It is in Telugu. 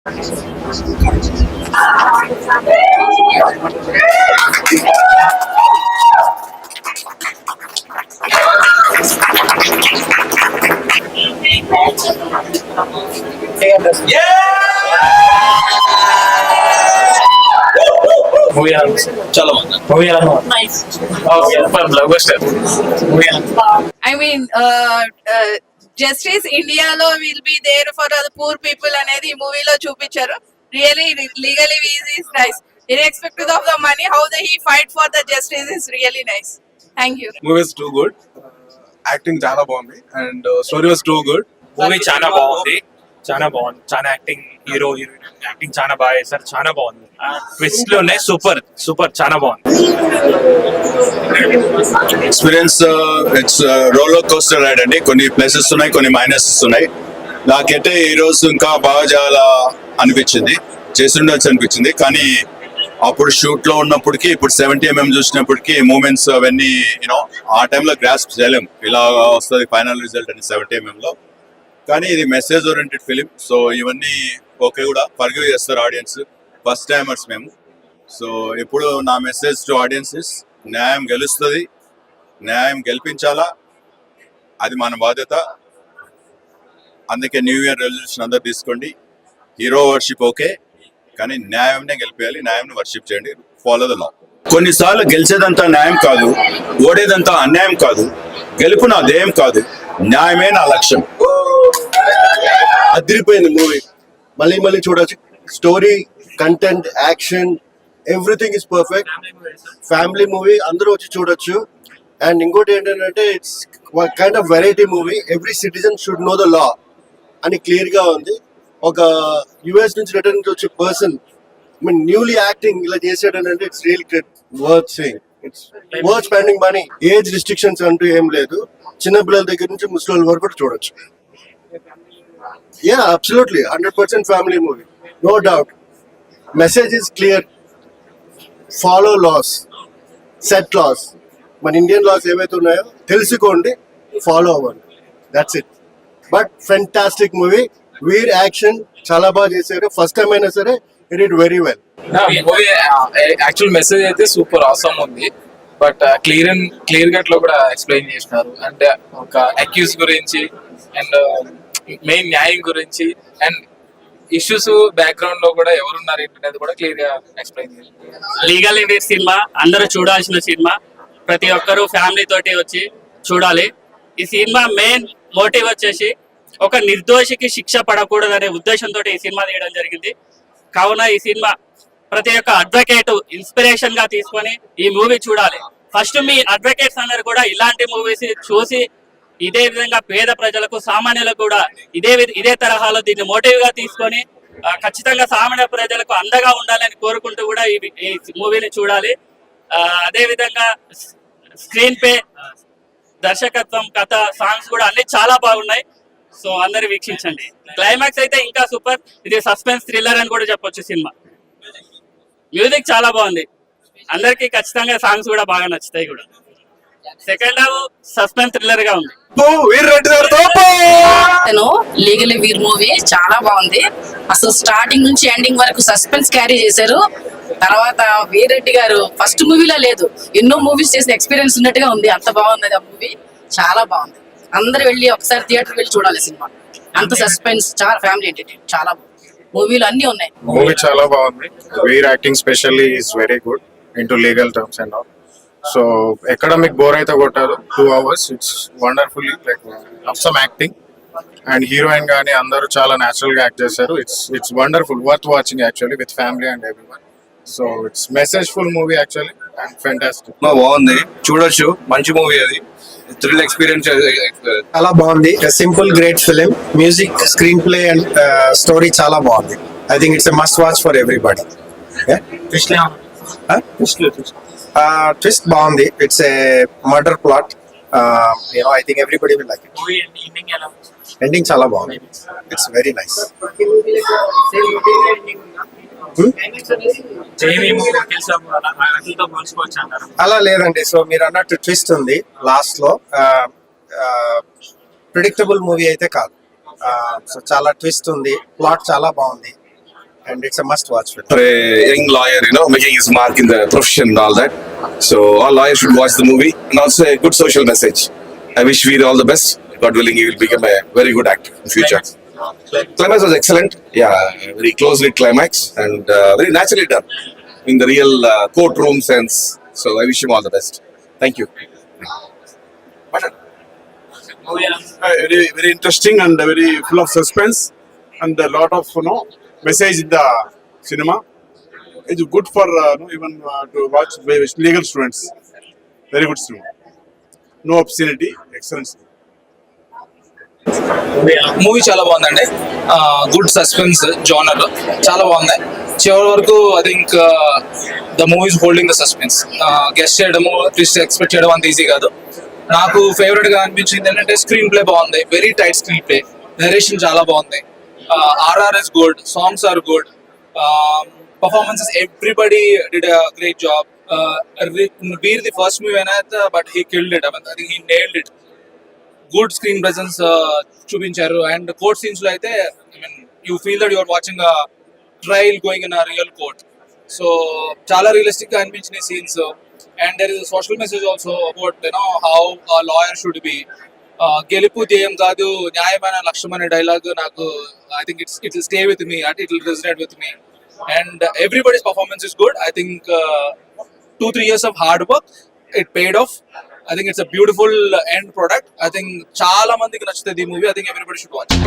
Movie चलो movie nice okay super blockbuster movie I mean justice India lo will be there for the poor people అనేది ఈ మూవీలో చూపించారు. Really legally is nice, irrespective of the money how he fight for the justice is really nice. Thank you. Movie is too good, acting చాలా బాగుంది and story was too good. Movie చాలా బాగుంది, చాలా బాగుంది, చాలా యాక్టింగ్, హీరో హీరోయిన్ యాక్టింగ్ చాలా బాగా చేశారు, చాలా బాగుంది. ట్విస్ట్ లోనే సూపర్ సూపర్ చాలా బాగుంది. Experience it's roller coaster ride అండి. కొన్ని ప్లసెస్ ఉన్నాయి, కొన్ని మైనసెస్ ఉన్నాయి. నాకైతే ఈ రోజు ఇంకా బాగా చాలా అనిపించింది, చేస్తుండొచ్చు అనిపించింది. కానీ అప్పుడు షూట్ లో ఉన్నప్పటికీ ఇప్పుడు 70mm చూసినప్పటికీ మూమెంట్స్ అవన్నీ యూనో ఆ టైంలో గ్రాస్ప్ చేయలేం, ఇలా వస్తుంది ఫైనల్ రిజల్ట్ అని 70mm లో. కానీ ఇది మెసేజ్ ఓరియంటెడ్ ఫిలిం, సో ఇవన్నీ ఓకే కూడా ఫర్గివ్ చేస్తారు ఆడియన్స్. ఫస్ట్ టైమర్స్ మేము. సో ఇప్పుడు నా మెసేజ్ టు ఆడియన్సెస్, న్యాయం గెలుస్తుంది, న్యాయం గెలిపించాలా, అది మన బాధ్యత. అందుకే న్యూ ఇయర్ రెజల్యూషన్ అందరు తీసుకోండి. హీరో వర్షిప్ ఓకే, కానీ న్యాయంనే గెలిపేయాలి, న్యాయంని వర్షిప్ చేయండి, ఫాలో ద లా. కొన్నిసార్లు గెలిచేదంతా న్యాయం కాదు, ఓడేదంతా అన్యాయం కాదు, గెలుపు నా ధ్యేయం కాదు, న్యాయమే నా లక్ష్యం. అదిరిపోయింది మూవీ, మళ్ళీ మళ్ళీ చూడొచ్చు. Story, content, action, everything is perfect. Family movie, అందరూ వచ్చి చూడొచ్చు. అండ్ ఇంకోటి ఏంటంటే it's kind of variety movie. Every citizen should know the law అని క్లియర్ గా ఉంది. ఒక యుఎస్ నుంచి రిటర్న్ నుంచి వచ్చే పర్సన్ న్యూలీ యాక్టింగ్ ఇలా చేసాడనంటే it's real worth saying. It's worth spending money. Age restrictions అంటూ ఏం లేదు, చిన్న పిల్లల దగ్గర నుంచి ముసలి వరకు కూడా చూడొచ్చు. Yeah, absolutely. 100% family movie. No doubt. Message is clear. Follow laws. Set laws. మన ఇండియన్ లాస్ ఏవైతే ఉన్నాయో తెలుసుకోండి, ఫాలో అవ్వండి. That's it. But fantastic movie. Veer action చాలా బాగా చేశారు. ఫస్ట్ టైం అయినా సరే it it very well. Movie actual message అయితే సూపర్ ఆసమ్ ఉంది. బట్ క్లియర్ కట్ లో కూడా ఎక్స్ప్లెయిన్ చేసినారు. అంటే ఒక అక్యూస్ గురించి అండ్ మెయిన్ న్యాయం గురించి అండ్ ఇష్యూస్ బ్యాక్గ్రౌండ్ లో కూడా ఎవరున్నారు ఏంటనేది కూడా క్లియర్ గా ఎక్స్ప్లెయిన్ చేశారు. లీగల్ ఎయిడ్ సినిమా అందరూ చూడాల్సిన సినిమా. ప్రతి ఒక్కరూ ఫ్యామిలీ తోటి వచ్చి చూడాలి. ఈ సినిమా మెయిన్ మోటివ్ వచ్చేసి ఒక నిర్దోషికి శిక్ష పడకూడదనే ఉద్దేశంతో ఈ సినిమా తీయడం జరిగింది. కావున ఈ సినిమా ప్రతి ఒక్క అడ్వకేట్ ఇన్స్పిరేషన్ గా తీసుకొని ఈ మూవీ చూడాలి. ఫస్ట్ మీ అడ్వకేట్స్ అందరు కూడా ఇలాంటి మూవీస్ చూసి ఇదే విధంగా పేద ప్రజలకు, సామాన్యులకు కూడా ఇదే తరహాలో దీన్ని మోటివ్ గా తీసుకొని ఖచ్చితంగా సామాన్య ప్రజలకు అండగా ఉండాలని కోరుకుంటూ కూడా ఈ మూవీని చూడాలి. అదే విధంగా స్క్రీన్ పే, దర్శకత్వం, కథ, సాంగ్స్ కూడా అన్ని చాలా బాగున్నాయి. సో అందరు వీక్షించండి. క్లైమాక్స్ అయితే ఇంకా సూపర్. ఇది సస్పెన్స్ థ్రిల్లర్ అని కూడా చెప్పొచ్చు. సినిమా మ్యూజిక్ చాలా బాగుంది. అందరికి ఖచ్చితంగా సాంగ్స్ కూడా బాగా నచ్చుతాయి కూడా. సెకండ్ హాఫ్ సస్పెన్స్ థ్రిల్లర్ గా ఉంది. లీగల్ వీర్ మూవీ చాలా బాగుంది. అసలు స్టార్టింగ్ నుంచి ఎండింగ్ వరకు సస్పెన్స్ క్యారీ చేశారు. తర్వాత వీరెడ్డి గారు ఫస్ట్ మూవీలో లేదు, ఎన్నో మూవీస్ చేసిన ఎక్స్పీరియన్స్ ఉన్నట్టుగా ఉంది. అంత బాగుంది ఆ మూవీ, చాలా బాగుంది. అందరు వెళ్ళి ఒకసారి థియేటర్ వెళ్ళి చూడాలి సినిమా. అంత సస్పెన్స్, చాలా ఫ్యామిలీ ఎంటర్టైన్, చాలా మూవీలు అన్ని ఉన్నాయి. మూవీ చాలా బాగుంది. Veer acting specially is very good into legal terms and all. So academic bore అయితే కొట్టారు 2 hours. It's wonderfully like some acting and heroine గానీ అందరూ చాలా న్యాచురల్ గా యాక్ట్ చేశారు. It's wonderful, worth watching actually with family and everyone. So it's message full movie actually and fantastic. బాగుంది, చూడొచ్చు, మంచి మూవీ. అది థ్రిల్ ఎక్స్పీరియన్స్ చాలా బాగుంది. Simple great film. Music, screenplay and story చాలా బాగుంది. I think it's a must watch for everybody. Twist బాగుంది. It's a murder plot. I think everybody will like it. Ending చాలా బాగుంది. It's very nice. అలా లేదండి. సో మీరు అన్నట్టు ట్విస్ట్ ఉంది లాస్ట్ లో. ప్రిడిక్టబుల్ మూవీ అయితే కాదు. సో చాలా ట్విస్ట్ ఉంది. ప్లాట్ చాలా బాగుంది. and it's a must watch film. For a young lawyer, making his mark in the profession and all that. So all lawyers should watch the movie, and also a good social message. I wish Veer all the best. God willing, he will become a very good actor in future. Climax was excellent. Yeah, very closely climax and very naturally done in the real courtroom sense. So I wish him all the best. Thank you. Very very interesting and very full of suspense and a lot of message in the cinema. It's good for even to watch by legal students. Very good cinema. No obscenity. Excellent cinema. Movie చాలా బాగుందండి. గుడ్ సస్పెన్స్ జోనర్ చాలా బాగుంది. చివరి వరకు I think the movie is holding the suspense. Guess చేయడము ట్విస్ట్ ఎక్స్పెక్ట్ చేయడం అంత ఈజీ కాదు. నాకు ఫేవరెట్ గా అనిపించింది ఏంటంటే స్క్రీన్ ప్లే బాగుంది, very tight screenplay, narration చాలా బాగుంది, RR is good, songs are good, performances everybody did a great job. Veer the first movie అయినా but he killed it. I think he nailed it. Good screen presence చూపించారు. అండ్ కోర్ట్ సీన్స్ లో అయితే I mean you feel that your watching a trial going in a real court. So చాలా రియలిస్టిక్ గా అనిపించిన scenes. And there is social message also about how a lawyer should be. గెలుపు ధ్యేయం కాదు న్యాయమైన లక్ష్యం అనే డైలాగ్ నాకు I think it will stay with me, అంటే it will resonate with me. And everybody's performance is good. I think 2-3 years of hard work, it paid off. I think it's a beautiful end product. I think చాలా మందికి నచ్చుతుంది ఈ movie. I think everybody should watch it.